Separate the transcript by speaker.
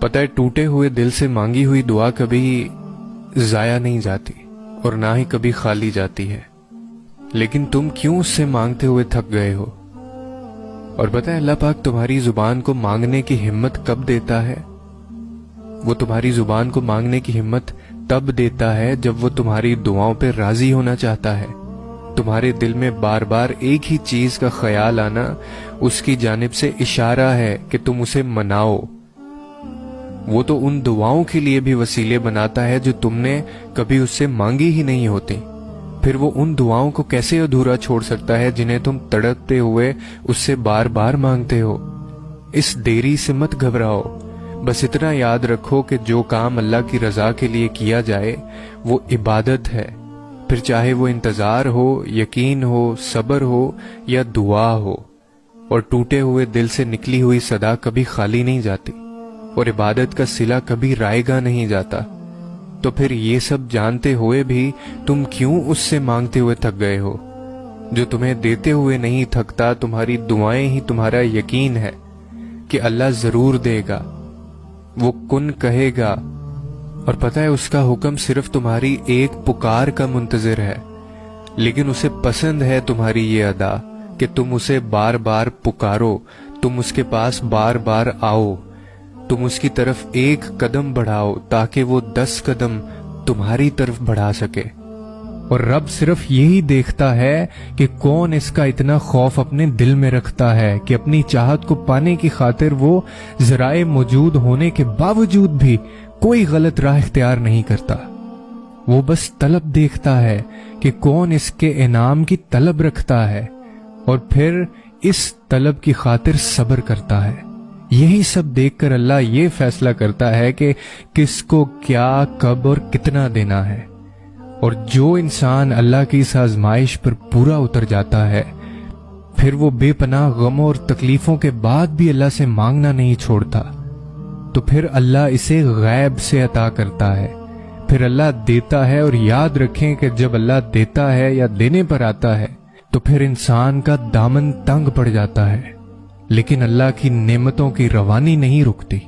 Speaker 1: پتہ ہے ٹوٹے ہوئے دل سے مانگی ہوئی دعا کبھی ضائع نہیں جاتی اور نہ ہی کبھی خالی جاتی ہے، لیکن تم کیوں اس سے مانگتے ہوئے تھک گئے ہو؟ اور پتہ ہے اللہ پاک تمہاری زبان کو مانگنے کی ہمت کب دیتا ہے؟ وہ تمہاری زبان کو مانگنے کی ہمت تب دیتا ہے جب وہ تمہاری دعاؤں پہ راضی ہونا چاہتا ہے۔ تمہارے دل میں بار بار ایک ہی چیز کا خیال آنا اس کی جانب سے اشارہ ہے کہ تم اسے مناؤ۔ وہ تو ان دعاؤں کے لیے بھی وسیلے بناتا ہے جو تم نے کبھی اس سے مانگی ہی نہیں ہوتی، پھر وہ ان دعاؤں کو کیسے ادھورا چھوڑ سکتا ہے جنہیں تم تڑپتے ہوئے اس سے بار بار مانگتے ہو؟ اس دیری سے مت گھبراؤ، بس اتنا یاد رکھو کہ جو کام اللہ کی رضا کے لیے کیا جائے وہ عبادت ہے، پھر چاہے وہ انتظار ہو، یقین ہو، صبر ہو یا دعا ہو۔ اور ٹوٹے ہوئے دل سے نکلی ہوئی صدا کبھی خالی نہیں جاتی، اور عبادت کا صلہ کبھی رائے گا نہیں جاتا۔ تو پھر یہ سب جانتے ہوئے بھی تم کیوں اس سے مانگتے ہوئے تھک گئے ہو؟ جو تمہیں دیتے ہوئے نہیں تھکتا، تمہاری دعائیں ہی تمہارا یقین ہے کہ اللہ ضرور دے گا، وہ کن کہے گا، اور پتہ ہے اس کا حکم صرف تمہاری ایک پکار کا منتظر ہے، لیکن اسے پسند ہے تمہاری یہ ادا کہ تم اسے بار بار پکارو، تم اس کے پاس بار بار آؤ، تم اس کی طرف ایک قدم بڑھاؤ تاکہ وہ 10 قدم تمہاری طرف بڑھا سکے۔ اور رب صرف یہی دیکھتا ہے کہ کون اس کا اتنا خوف اپنے دل میں رکھتا ہے کہ اپنی چاہت کو پانے کی خاطر وہ ذرائع موجود ہونے کے باوجود بھی کوئی غلط راہ اختیار نہیں کرتا۔ وہ بس طلب دیکھتا ہے کہ کون اس کے انعام کی طلب رکھتا ہے اور پھر اس طلب کی خاطر صبر کرتا ہے۔ یہی سب دیکھ کر اللہ یہ فیصلہ کرتا ہے کہ کس کو کیا، کب اور کتنا دینا ہے۔ اور جو انسان اللہ کی اس آزمائش پر پورا اتر جاتا ہے، پھر وہ بے پناہ غموں اور تکلیفوں کے بعد بھی اللہ سے مانگنا نہیں چھوڑتا، تو پھر اللہ اسے غیب سے عطا کرتا ہے، پھر اللہ دیتا ہے۔ اور یاد رکھیں کہ جب اللہ دیتا ہے یا دینے پر آتا ہے تو پھر انسان کا دامن تنگ پڑ جاتا ہے، لیکن اللہ کی نعمتوں کی روانی نہیں رکتی۔